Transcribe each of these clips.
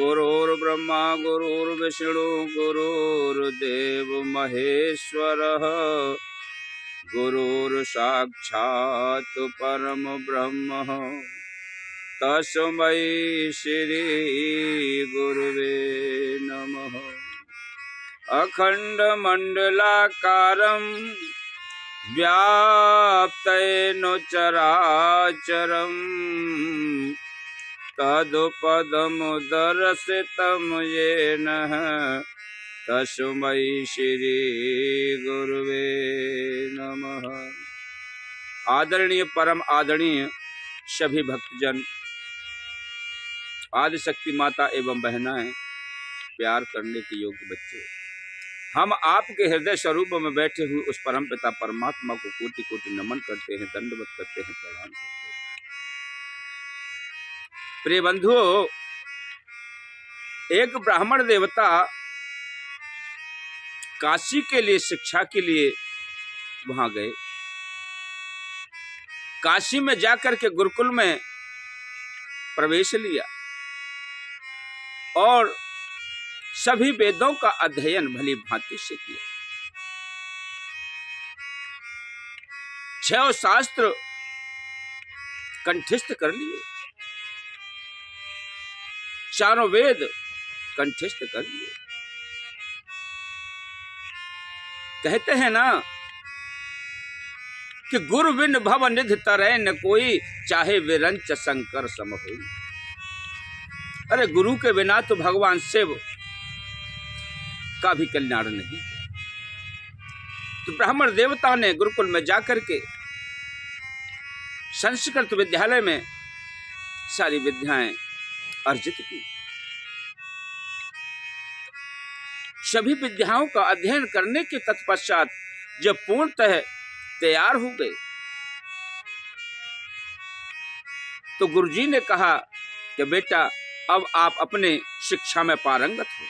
गुरुर्ब्रह्मा गुरुर्विष्णु गुरुर्देव महेश्वरः गुरुर्साक्षात् परम ब्रह्म तस्मै श्री गुरुवे नमः। अखंडमंडलाकारं व्याप्तेन चराचरम् तदुपदमुदरसितं येन तस्मै श्री गुरुवे नमः। आदरणीय परम आदरणीय सभी भक्तजन, आदिशक्ति माता एवं बहनाएं, प्यार करने के योग्य बच्चे, हम आपके हृदय स्वरूप में बैठे हुए उस परम पिता परमात्मा को कोटि कोटि नमन करते हैं, दंडवत करते हैं, प्रणाम करते हैं। प्रिय बंधुओं, एक ब्राह्मण देवता काशी के लिए शिक्षा के लिए वहां गए। काशी में जाकर के गुरुकुल में प्रवेश लिया और सभी वेदों का अध्ययन भली भांति से किया। 6 शास्त्र कंठस्थ कर लिए, 4 वेद कंठस्थ कर लिए। कहते हैं ना कि गुरु बिन भव निधि तरह न कोई, चाहे विरंच शंकर सम होई। अरे गुरु के बिना तो भगवान शिव का भी कल्याण नहीं। तो ब्राह्मण देवता ने गुरुकुल में जाकर के संस्कृत विद्यालय में सारी विद्याएं अर्जित की। सभी विद्याओं का अध्ययन करने के तत्पश्चात जब पूर्णतः तैयार हो गए तो गुरुजी ने कहा कि बेटा, अब आप अपने शिक्षा में पारंगत हो।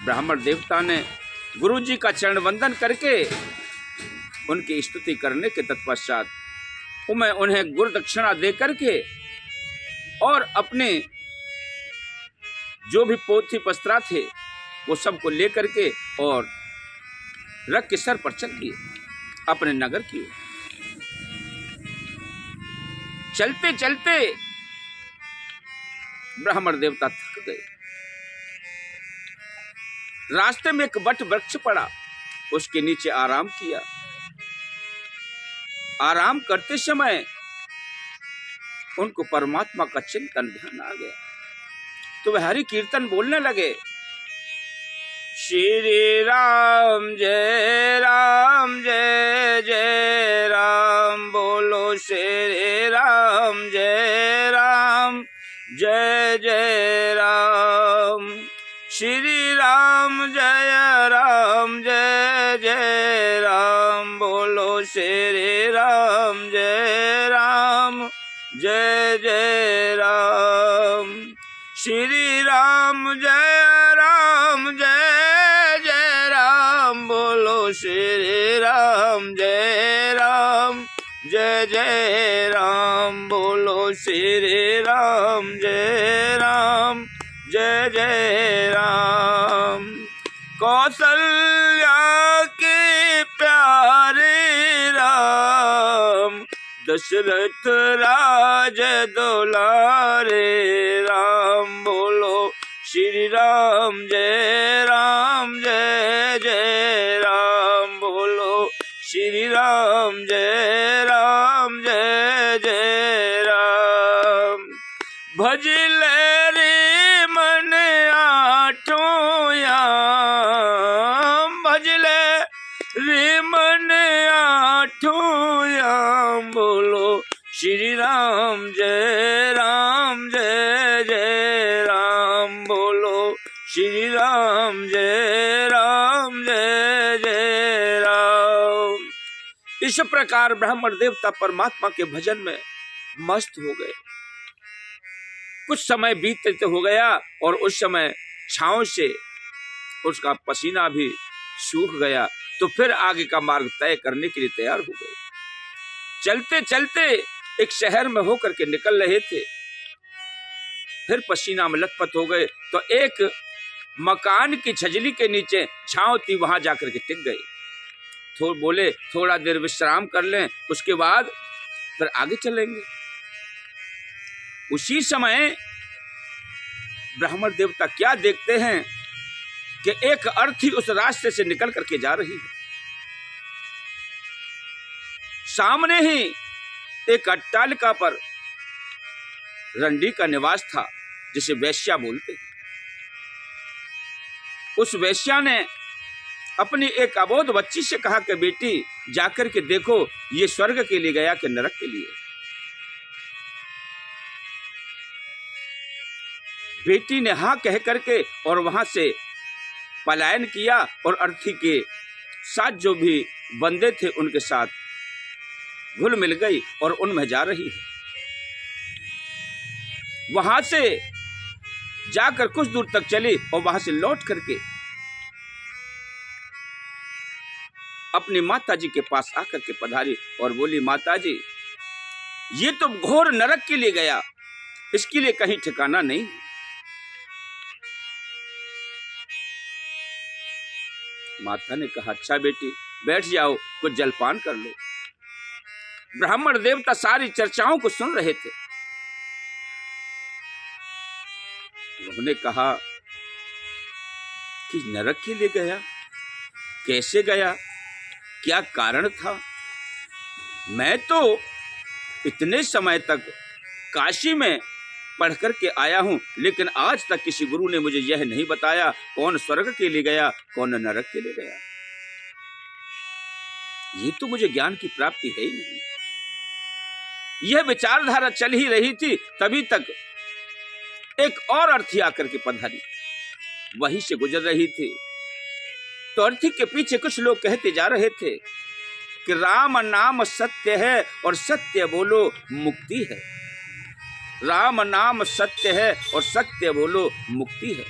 ब्राह्मण देवता ने गुरुजी का चरण वंदन करके उनकी स्तुति करने के तत्पश्चात उन्हें गुरु दक्षिणा दे करके और अपने जो भी पोथी पस्त्रा थे वो सबको लेकर के और रथ के सर पर चल दिए अपने नगर की ओर। चलते चलते ब्राह्मण देवता थक गए। रास्ते में एक वट वृक्ष पड़ा, उसके नीचे आराम किया। आराम करते समय उनको परमात्मा का चिंतन ध्यान आ गया, तो वह हरि कीर्तन बोलने लगे। श्री राम जय जय राम, बोलो श्री राम जय जय राम। श्री राम जय जय राम, बोलो श्री राम जय जय राम। श्री राम जय जय राम, बोलो श्री राम जय जय राम। बोलो श्री राम जय जय राम। कौशल्या के प्यारे राम, दशरथ राज दुलारे राम। बोलो श्री राम जय जय राम। बोलो श्री राम जय जय राम। भजले रे मन आठों याम, भजले रे मन आठों याम। बोलो श्री राम जय इस प्रकार ब्राह्मण देवता परमात्मा के भजन में मस्त हो गए। कुछ समय बीतते हो गया और उस समय छांव से उसका पसीना भी सूख गया, तो फिर आगे का मार्ग तय करने के लिए तैयार हो गए। चलते चलते एक शहर में होकर के निकल रहे थे, फिर पसीना में लथपथ हो गए, तो एक मकान की छजली के नीचे छांव थी, वहां जाकर के टिक गए। बोले थोड़ा देर विश्राम कर लें, उसके बाद फिर आगे चलेंगे। उसी समय ब्राह्मण देवता क्या देखते हैं कि एक अर्थी उस रास्ते से निकल करके जा रही है। सामने ही एक अट्टालिका पर रंडी का निवास था, जिसे वेश्या बोलते हैं। उस वेश्या ने अपनी एक अबोध बच्ची से कहा कि बेटी जाकर के देखो ये स्वर्ग के लिए गया कि नरक के लिए। बेटी ने हाँ कह करके और वहां से पलायन किया और अर्थी के साथ जो भी बंदे थे उनके साथ घुल मिल गई और उनमें जा रही है। वहां से जाकर कुछ दूर तक चली और वहां से लौट करके अपनी माताजी के पास आकर के पधारी और बोली, माताजी ये तो घोर नरक के लिए गया, इसके लिए कहीं ठिकाना नहीं। माता ने कहा, अच्छा बेटी बैठ जाओ, कुछ जलपान कर लो। ब्राह्मण देवता सारी चर्चाओं को सुन रहे थे। उन्होंने कहा कि नरक के लिए गया, कैसे गया, क्या कारण था? मैं तो इतने समय तक काशी में पढ़ करके आया हूं, लेकिन आज तक किसी गुरु ने मुझे यह नहीं बताया कौन स्वर्ग के लिए गया, कौन नरक के लिए गया। ये तो मुझे ज्ञान की प्राप्ति है ही नहीं। यह विचारधारा चल ही रही थी, तभी तक एक और अर्थी आकर के पधारी, वहीं से गुजर रही थी। तो अर्थी के पीछे कुछ लोग कहते जा रहे थे कि राम नाम सत्य है और सत्य बोलो मुक्ति है। राम नाम सत्य है और सत्य बोलो मुक्ति है।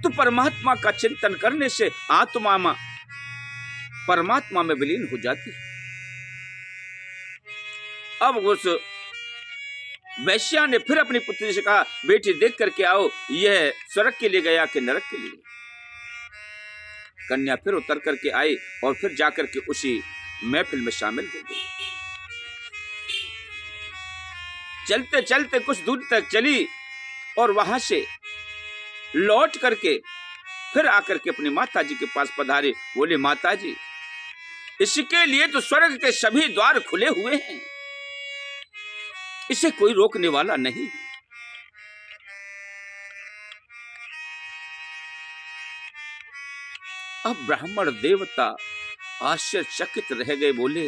तो परमात्मा का चिंतन करने से आत्मा परमात्मा में विलीन हो जाती है। अब उस वैश्या ने फिर अपनी पुत्री से कहा, बेटी देख करके आओ यह स्वर्ग के लिए गया कि नरक के लिए। कन्या फिर उतर करके आई और फिर जाकर के उसी महफिल में शामिल हो गई। चलते चलते कुछ दूर तक चली और वहां से लौट करके फिर आकर के अपनी माताजी के पास पधारी। बोले, माताजी इसके लिए तो स्वर्ग के सभी द्वार खुले हुए हैं, इसे कोई रोकने वाला नहीं। अब ब्राह्मण देवता आश्चर्यचकित रह गए। बोले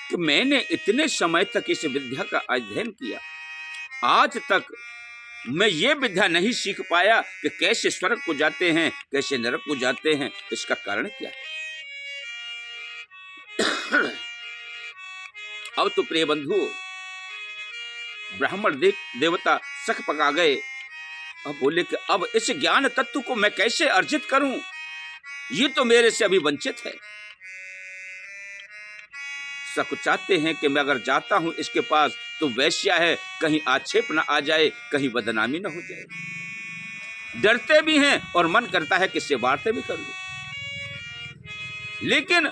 कि मैंने इतने समय तक इस विद्या का अध्ययन किया, आज तक मैं ये विद्या नहीं सीख पाया कि कैसे स्वर्ग को जाते हैं, कैसे नरक को जाते हैं। इसका कारण क्या है? अब तो प्रिय बंधु ब्राह्मण देवता सक पका गए। अब बोले कि अब इस ज्ञान तत्व को मैं कैसे अर्जित करूं, ये तो मेरे से अभी वंचित है। सक चाहते हैं कि मैं अगर जाता हूं इसके पास तो वैश्या है, कहीं आक्षेप ना आ जाए, कहीं बदनामी ना हो जाए। डरते भी हैं और मन करता है कि इससे वार्ता भी कर लूं, लेकिन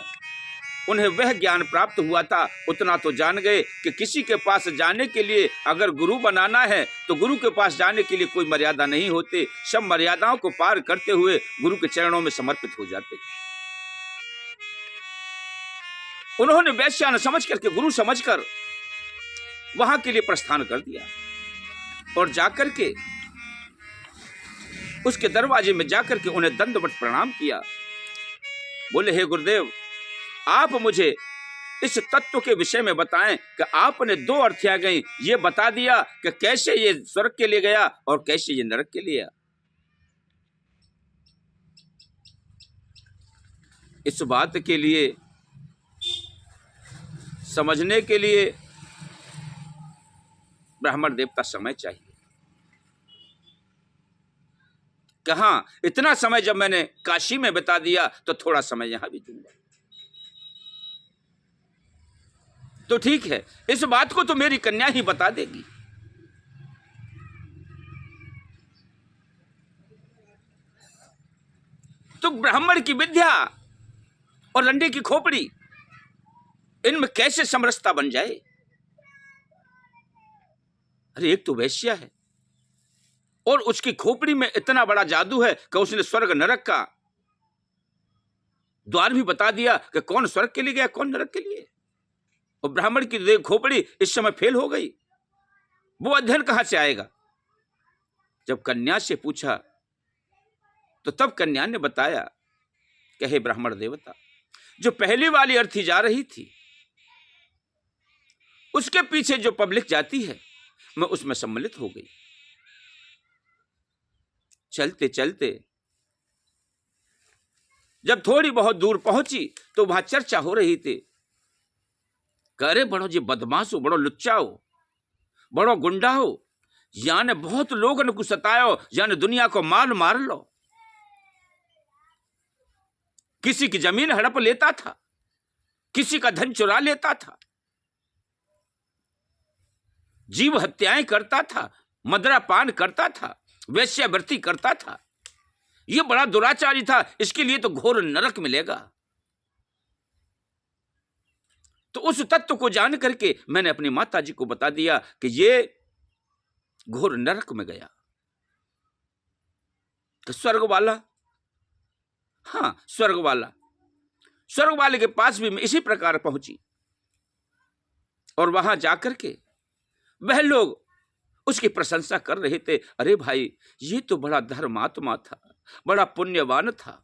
उन्हें वह ज्ञान प्राप्त हुआ था, उतना तो जान गए कि किसी के पास जाने के लिए अगर गुरु बनाना है तो गुरु के पास जाने के लिए कोई मर्यादा नहीं होती। सब मर्यादाओं को पार करते हुए गुरु के चरणों में समर्पित हो जाते। उन्होंने वैश्या न समझ करके गुरु समझकर वहां के लिए प्रस्थान कर दिया और जाकर के उसके दरवाजे में जाकर के उन्हें दंडवत प्रणाम किया। बोले, हे गुरुदेव, आप मुझे इस तत्व के विषय में बताएं कि आपने दो अर्थियां गई, ये बता दिया कि कैसे ये स्वर्ग के लिए गया और कैसे ये नरक के लिए। इस बात के लिए समझने के लिए ब्राह्मण देवता समय चाहिए। कहाँ इतना समय जब मैंने काशी में बिता दिया तो थोड़ा समय यहां भी दूंगा। तो ठीक है, इस बात को तो मेरी कन्या ही बता देगी। तो ब्राह्मण की विद्या और लंडे की खोपड़ी, इनमें कैसे समरसता बन जाए? अरे एक तो वैश्या है और उसकी खोपड़ी में इतना बड़ा जादू है कि उसने स्वर्ग नरक का द्वार भी बता दिया कि कौन स्वर्ग के लिए गया, कौन नरक के लिए। और ब्राह्मण की खोपड़ी इस समय फेल हो गई, वो अध्ययन कहां से आएगा? जब कन्या से पूछा तो तब कन्या ने बताया कि हे ब्राह्मण देवता, जो पहली वाली अर्थी जा रही थी उसके पीछे जो पब्लिक जाती है मैं उसमें सम्मिलित हो गई। चलते चलते जब थोड़ी बहुत दूर पहुंची तो वहां चर्चा हो रही थी, करे बड़ो जी बदमाश हो, बड़ो लुच्चा हो, बड़ो गुंडा हो, याने बहुत लोगों को सतायो, याने दुनिया को मार लो। किसी की जमीन हड़प लेता था, किसी का धन चुरा लेता था, जीव हत्याएं करता था, मदिरापान करता था, वेश्यावृत्ति करता था। यह बड़ा दुराचारी था, इसके लिए तो घोर नरक मिलेगा। तो उस तत्व को जान करके मैंने अपनी माता जी को बता दिया कि ये घोर नरक में गया। तो स्वर्ग वाला, हाँ स्वर्ग वाले के पास भी मैं इसी प्रकार पहुंची और वहां जाकर के वह लोग उसकी प्रशंसा कर रहे थे। अरे भाई, ये तो बड़ा धर्मात्मा था, बड़ा पुण्यवान था।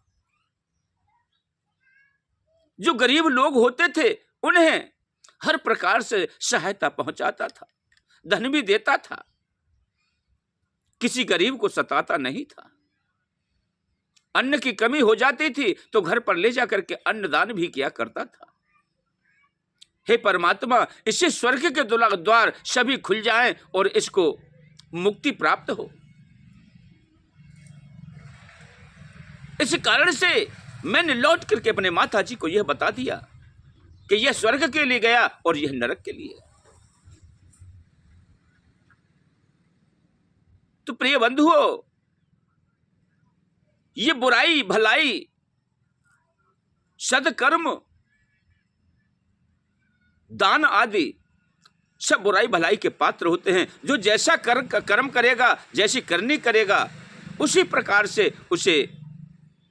जो गरीब लोग होते थे उन्हें हर प्रकार से सहायता पहुंचाता था, धन भी देता था, किसी गरीब को सताता नहीं था। अन्न की कमी हो जाती थी तो घर पर ले जाकर के अन्नदान भी किया करता था। हे परमात्मा, इससे स्वर्ग के द्वार सभी खुल जाएं और इसको मुक्ति प्राप्त हो। इस कारण से मैंने लौट करके अपने माता जी को यह बता दिया कि यह स्वर्ग के लिए गया और यह नरक के लिए। तो प्रिय बंधुओं, ये बुराई भलाई सदकर्म दान आदि सब बुराई भलाई के पात्र होते हैं। जो जैसा कर्म करेगा, जैसी करनी करेगा, उसी प्रकार से उसे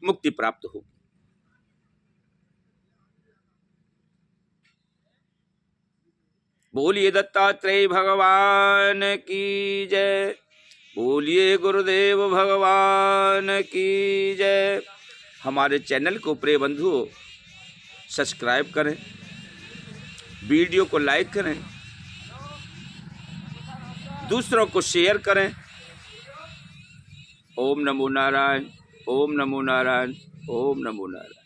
मुक्ति प्राप्त होगी। बोलिए दत्तात्रेय भगवान की जय, बोलिए गुरुदेव भगवान की जय। हमारे चैनल को प्रिय बंधुओं सब्सक्राइब करें, वीडियो को लाइक करें, दूसरों को शेयर करें। ओम नमो नारायण, ओम नमो नारायण, ओम नमो नारायण।